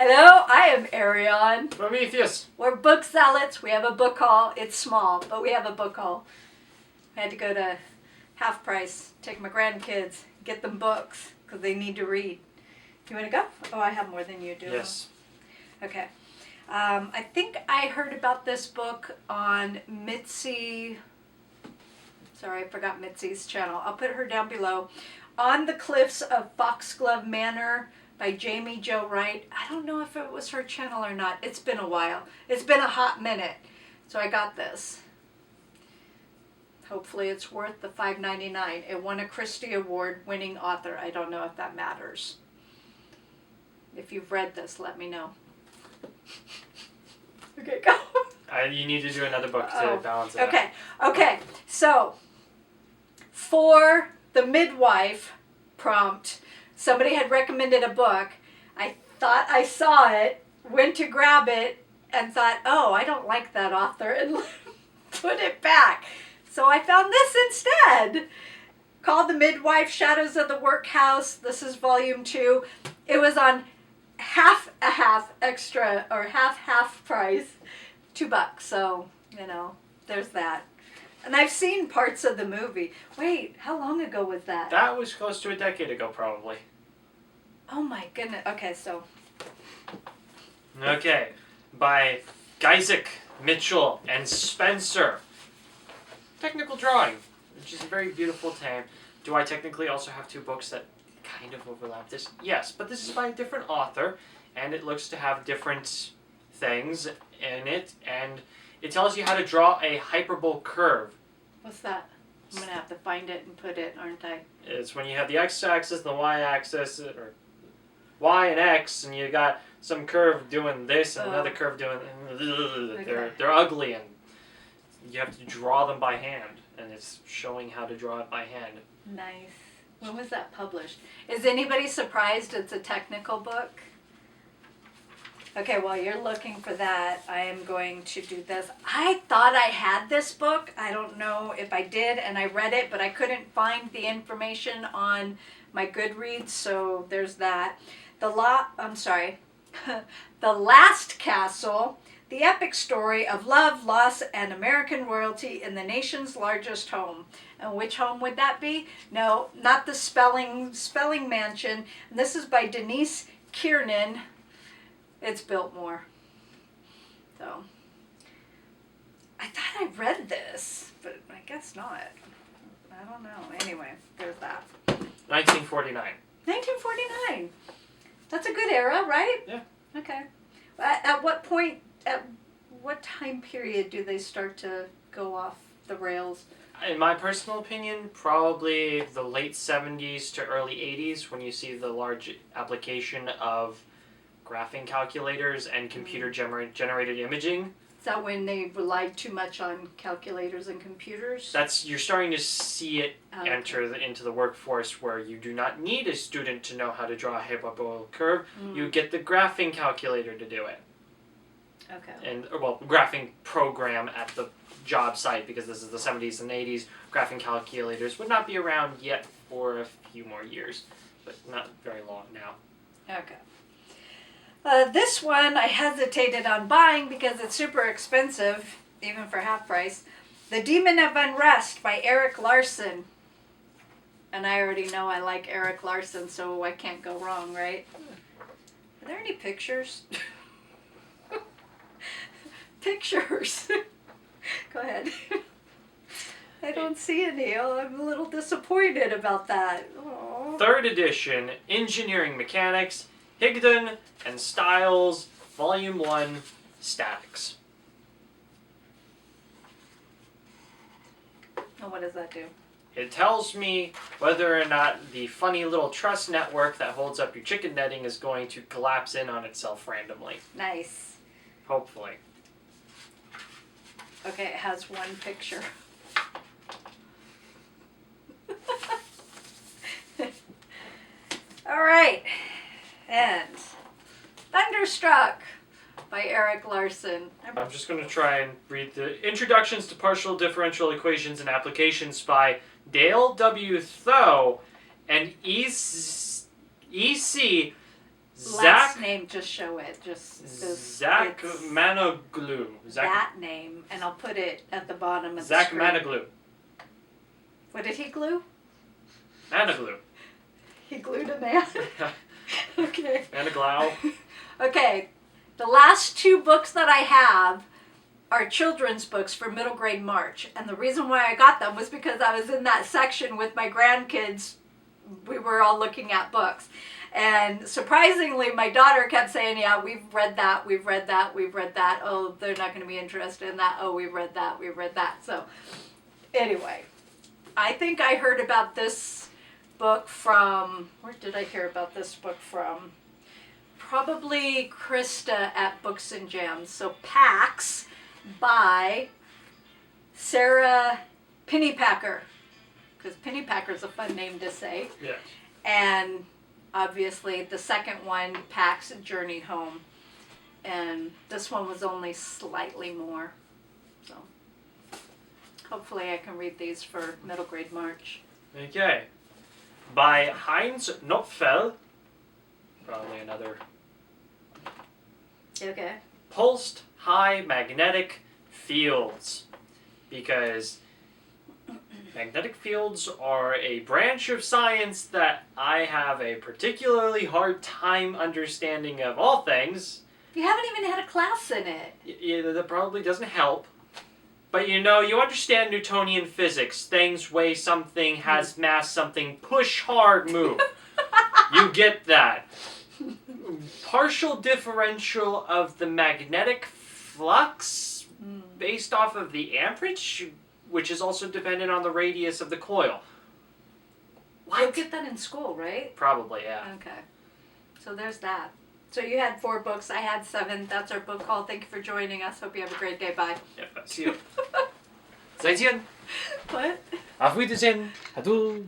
Hello, I am Arion. Prometheus. We're book zealots. We have a book haul. It's small, but we have a book haul. I had to go to Half Price, take my grandkids, get them books, because they need to read. You want to go? Oh, I have more than you do. Yes. Okay. I think I heard about this book on Mitzi. Sorry, I forgot Mitzi's channel. I'll put her down below. On the Cliffs of Foxglove Manor by Jamie Jo Wright. I don't know if it was her channel or not. It's been a while. It's been a hot minute. So I got this. Hopefully it's worth the $5.99. It won a Christie Award winning author. I don't know if that matters. If you've read this, let me know. Okay, go. You need to do another book to balance it out. Okay. So, for the midwife prompt, somebody had recommended a book. I thought I saw it, went to grab it, and thought, oh, I don't like that author, and put it back. So I found this instead, called The Midwife, Shadows of the Workhouse. This is volume 2. It was on half extra, or half price, $2. So, there's that. And I've seen parts of the movie. Wait, how long ago was that? That was close to a decade ago, probably. Oh my goodness. Okay, so. Okay, by Geisick, Mitchell, and Spencer. Technical drawing, which is a very beautiful time. Do I technically also have 2 books that kind of overlap this? Yes, but this is by a different author, and it looks to have different things in it, and it tells you how to draw a hyperbole curve. What's that? I'm going to have to find it and put it, aren't I? It's when you have the x-axis and the y-axis, or y and x, and you got some curve doing this and another curve doing... Okay. They're ugly, and you have to draw them by hand, and it's showing how to draw it by hand. Nice. When was that published? Is anybody surprised it's a technical book? Okay, while you're looking for that, I am going to do this. I thought I had this book. I don't know if I did, and I read it, but I couldn't find the information on my Goodreads, so there's that. The Last Castle, the epic story of love, loss, and American royalty in the nation's largest home. And which home would that be? No, not the Spelling Mansion. And this is by Denise Kiernan. It's Biltmore. So, I thought I read this, but I guess not. I don't know. Anyway, there's that. 1949. 1949. That's a good era, right? Yeah. Okay. At what point, at what time period do they start to go off the rails? In my personal opinion, probably the late 70s to early 80s when you see the large application of graphing calculators and computer-generated imaging. Is that when they relied too much on calculators and computers? You're starting to see it enter into the workforce where you do not need a student to know how to draw a hyperbole curve. You get the graphing calculator to do it. Okay. Graphing program at the job site, because this is the 70s and 80s. Graphing calculators would not be around yet for a few more years, but not very long now. Okay. This one I hesitated on buying because it's super expensive, even for half price. The Demon of Unrest by Eric Larson. And I already know I like Eric Larson, so I can't go wrong, right? Are there any pictures? Pictures. Go ahead. I don't see any. I'm a little disappointed about that. Aww. 3rd edition, Engineering Mechanics, Higdon and Styles, Volume 1, Statics. And what does that do? It tells me whether or not the funny little truss network that holds up your chicken netting is going to collapse in on itself randomly. Nice. Hopefully. Okay, it has one picture. All right. And Thunderstruck by Eric Larson. I'm just going to try and read the Introductions to Partial Differential Equations and Applications by Dale W. Thoe and E.C. last name, just show it. Zach Manoglu. That name, and I'll put it at the bottom of Zach the screen. Manoglu. What did he glue? Manoglu. He glued a man? Okay. Manoglau. Okay, the last 2 books that I have are children's books for middle grade March. And the reason why I got them was because I was in that section with my grandkids. We were all looking at books. And surprisingly, my daughter kept saying, yeah, we've read that, we've read that, we've read that. Oh, they're not going to be interested in that. Oh, we've read that, we've read that. So anyway, I think I heard about this book from, where did I hear about this book from? Probably Krista at Books and Jams. So Pax by Sarah Pennypacker, because Pennypacker's a fun name to say. Yeah. And obviously the second one, Pax Journey Home. And this one was only slightly more. So hopefully I can read these for middle grade March. Okay. By Heinz Knopfel. Probably another. Okay. Pulsed high magnetic fields. Because magnetic fields are a branch of science that I have a particularly hard time understanding of all things. You haven't even had a class in it. Yeah, that probably doesn't help. But you know, you understand Newtonian physics. Things weigh something, has mass something, push hard, move. You get that. Partial differential of the magnetic flux based off of the amperage, which is also dependent on the radius of the coil. You'll get that in school, right? Probably, yeah. Okay. So there's that. So you had 4 books. I had 7. That's our book haul. Thank you for joining us. Hope you have a great day. Bye. Yep, see you. 再见. What? Auf Wiedersehen. Adu.